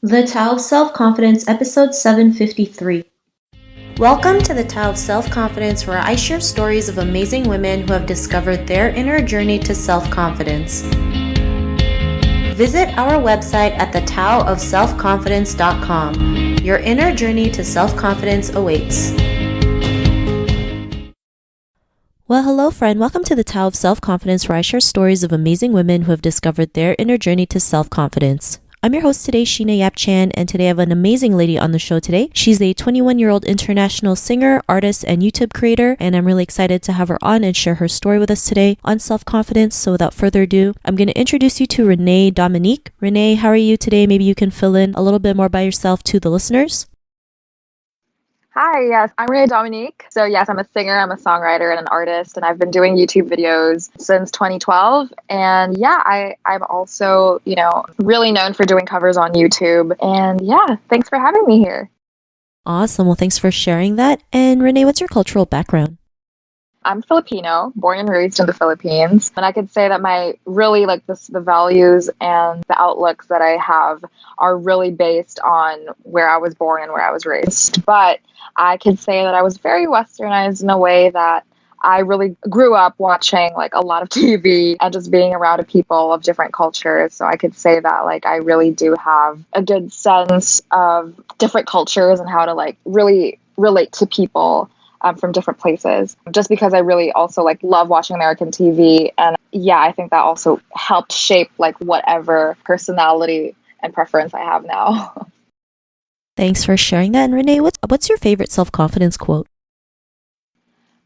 The Tao of Self-Confidence, episode 753. Welcome to the Tao of Self-Confidence, where I share stories of amazing women who have discovered their inner journey to self-confidence. Visit our website at thetaoofselfconfidence.com. Your inner journey to self-confidence awaits. Well, hello friend. Welcome to the Tao of Self-Confidence, where I share stories of amazing women who have discovered their inner journey to self-confidence. I'm your host today, Sheena Yap-Chan, and today I have an amazing lady on the show today. She's a 21-year-old international singer, artist, and YouTube creator, and I'm really excited to have her on and share her story with us today on self-confidence. So without further ado, I'm going to introduce you to Reneé Dominique. Reneé, how are you today? Maybe you can fill in a little bit more by yourself to the listeners. Hi, yes, I'm Reneé Dominique. So yes, I'm a singer, I'm a songwriter and an artist, and I've been doing YouTube videos since 2012. And yeah, I'm also, really known for doing covers on YouTube. And yeah, thanks for having me here. Awesome. Well, thanks for sharing that. And Reneé, what's your cultural background? I'm Filipino, born and raised in the Philippines. And I could say that the values and the outlooks that I have are really based on where I was born and where I was raised. But I could say that I was very westernized in a way that I really grew up watching a lot of TV and just being around people of different cultures. So I could say that I really do have a good sense of different cultures and how to really relate to people from different places, just because I really also love watching American TV. And yeah, I think that also helped shape whatever personality and preference I have now. Thanks for sharing that. And Reneé, what's your favorite self-confidence quote?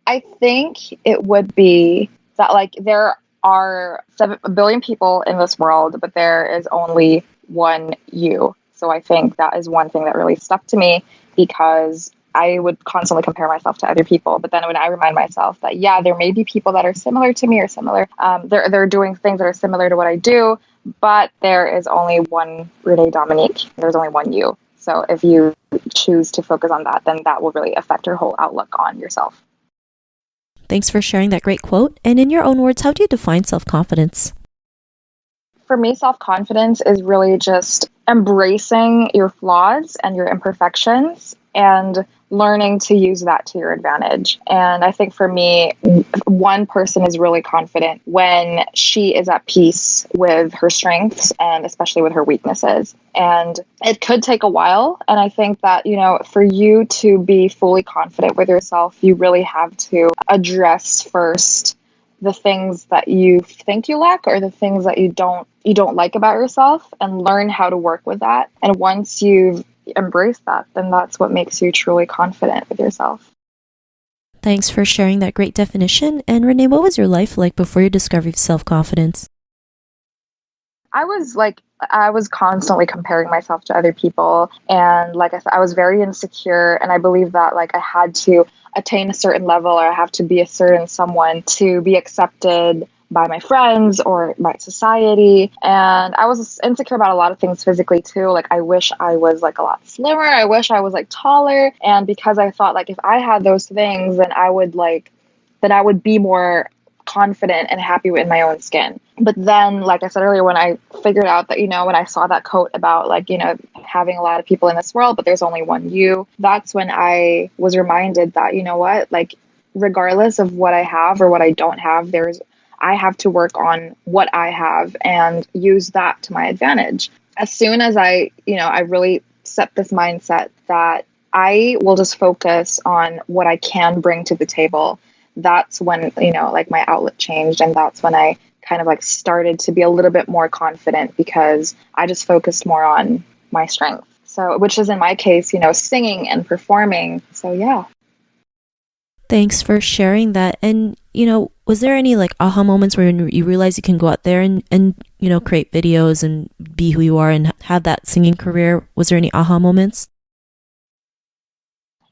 I think it would be that there are 7 billion people in this world, but there is only one you. So I think that is one thing that really stuck to me, because I would constantly compare myself to other people. But then when I remind myself that, yeah, there may be people that are similar to me or similar, they're doing things that are similar to what I do, but there is only one Reneé Dominique. There's only one you. So if you choose to focus on that, then that will really affect your whole outlook on yourself. Thanks for sharing that great quote. And in your own words, how do you define self-confidence? For me, self-confidence is really just embracing your flaws and your imperfections and learning to use that to your advantage. And I think for me, one person is really confident when she is at peace with her strengths and especially with her weaknesses. And it could take a while. And I think that, for you to be fully confident with yourself, you really have to address first the things that you think you lack or the things that you don't like about yourself, and learn how to work with that. And once you've embraced that, then that's what makes you truly confident with yourself. Thanks for sharing that great definition. And Reneé, what was your life like before your discovery of self-confidence? I was constantly comparing myself to other people. And like I said, I was very insecure. And I believe that I had to attain a certain level, or I have to be a certain someone to be accepted by my friends or by society. And I was insecure about a lot of things physically too. I wish I was a lot slimmer. I wish I was taller. And because I thought if I had those things, then I would be more confident and happy in my own skin. But then, like I said earlier, when I figured out that, when I saw that quote about having a lot of people in this world, but there's only one you, that's when I was reminded that, regardless of what I have or what I don't have, I have to work on what I have and use that to my advantage. As soon as I really set this mindset that I will just focus on what I can bring to the table, that's when, my outlook changed. And that's when I kind of started to be a little bit more confident, because I just focused more on my strength. So, which is in my case, singing and performing. So, yeah. Thanks for sharing that. And, was there any aha moments where you realized you can go out there and create videos and be who you are and have that singing career? Was there any aha moments?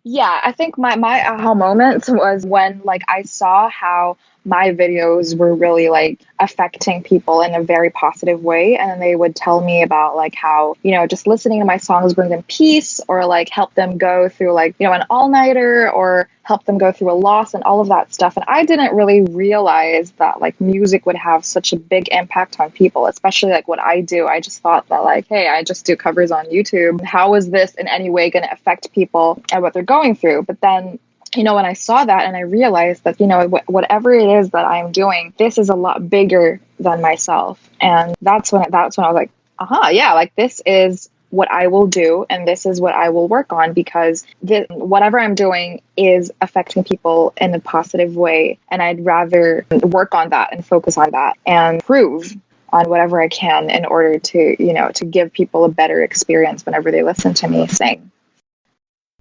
Yeah, I think my aha moments was when I saw how my videos were really like affecting people in a very positive way. And then they would tell me about like how, just listening to my songs bring them peace, or like help them go through like, an all-nighter, or help them go through a loss and all of that stuff. And I didn't really realize that like music would have such a big impact on people, especially like what I do. I just thought that like, hey, I just do covers on YouTube. How is this in any way going to affect people and what they're going through? But then, when I saw that and I realized that, whatever it is that I'm doing, this is a lot bigger than myself. And that's when I was like, yeah, like this is what I will do, and this is what I will work on, because whatever I'm doing is affecting people in a positive way. And I'd rather work on that and focus on that and improve on whatever I can in order to, to give people a better experience whenever they listen to me sing.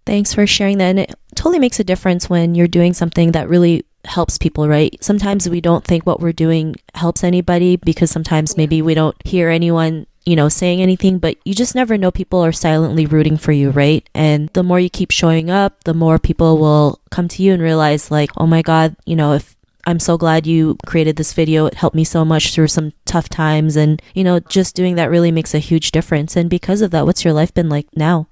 Thanks for sharing that. And it totally makes a difference when you're doing something that really helps people, right? Sometimes we don't think what we're doing helps anybody, because sometimes maybe we don't hear anyone saying anything, but you just never know. People are silently rooting for you, right? And the more you keep showing up, the more people will come to you and realize like, oh my God, if I'm so glad you created this video. It helped me so much through some tough times. And, just doing that really makes a huge difference. And because of that, what's your life been like now?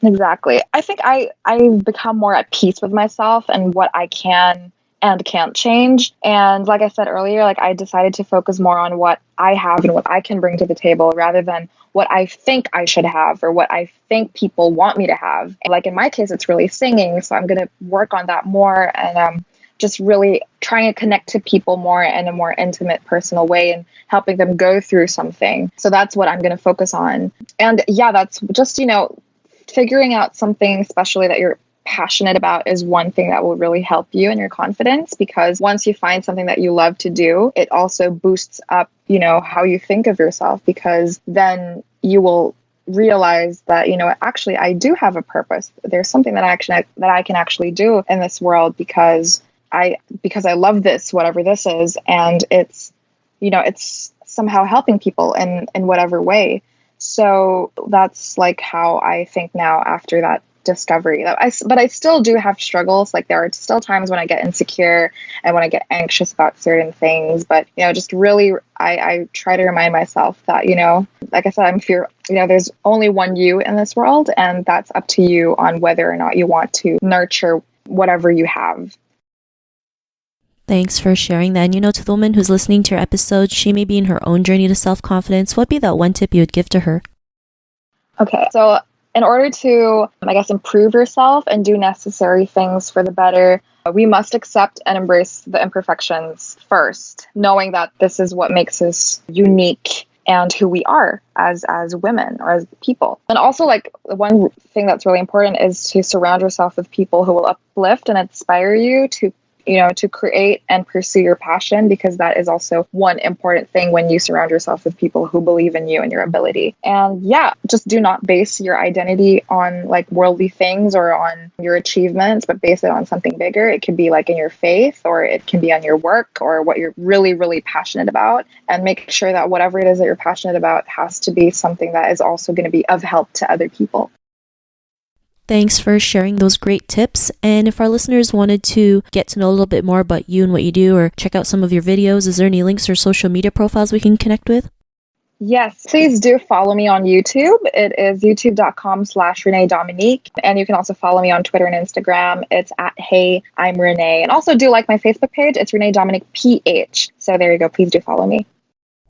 Exactly. I think I've become more at peace with myself and what I can and can't change. And like I said earlier, like I decided to focus more on what I have and what I can bring to the table, rather than what I think I should have or what I think people want me to have. And like in my case, it's really singing. So I'm going to work on that more, and just really trying to connect to people more in a more intimate, personal way, and helping them go through something. So that's what I'm going to focus on. And yeah, that's just, figuring out something especially that you're passionate about is one thing that will really help you in your confidence, because once you find something that you love to do, it also boosts up, how you think of yourself, because then you will realize that, actually I do have a purpose. There's something that I can actually do in this world because I love this, whatever this is, and it's somehow helping people in whatever way. So that's like how I think now after that discovery. But I still do have struggles. Like there are still times when I get insecure and when I get anxious about certain things. But just really, I try to remind myself that like I said, there's only one you in this world, and that's up to you on whether or not you want to nurture whatever you have. Thanks for sharing that. And to the woman who's listening to your episode, she may be in her own journey to self-confidence. What'd be that one tip you would give to her? Okay, so in order to, I guess, improve yourself and do necessary things for the better, we must accept and embrace the imperfections first, knowing that this is what makes us unique and who we are as women or as people. And also, like, one thing that's really important is to surround yourself with people who will uplift and inspire you to create and pursue your passion, because that is also one important thing when you surround yourself with people who believe in you and your ability. And yeah, just do not base your identity on like worldly things or on your achievements, but base it on something bigger. It could be like in your faith, or it can be on your work, or what you're really, really passionate about. And make sure that whatever it is that you're passionate about has to be something that is also going to be of help to other people. Thanks for sharing those great tips. And if our listeners wanted to get to know a little bit more about you and what you do, or check out some of your videos, is there any links or social media profiles we can connect with? Yes, please do follow me on YouTube. It is youtube.com/Reneé Dominique. And you can also follow me on Twitter and Instagram. It's @Hey, I'm Reneé. And also do like my Facebook page. It's Reneé Dominique PH. So there you go. Please do follow me.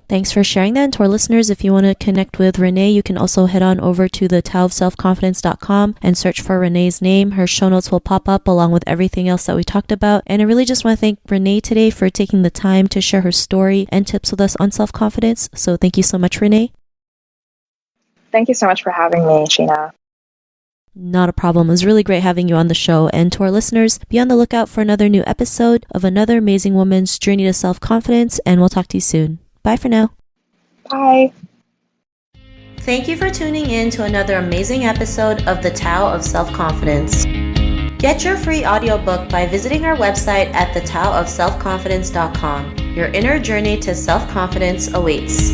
Thanks for sharing that. And to our listeners, if you want to connect with Reneé, you can also head on over to the taoofselfconfidence.com and search for Reneé's name. Her show notes will pop up along with everything else that we talked about. And I really just want to thank Reneé today for taking the time to share her story and tips with us on self-confidence. So thank you so much, Reneé. Thank you so much for having me, Sheena. Not a problem. It was really great having you on the show. And to our listeners, be on the lookout for another new episode of another amazing woman's journey to self-confidence. And we'll talk to you soon. Bye for now. Bye. Thank you for tuning in to another amazing episode of The Tao of Self-Confidence. Get your free audiobook by visiting our website at thetaoofselfconfidence.com. Your inner journey to self-confidence awaits.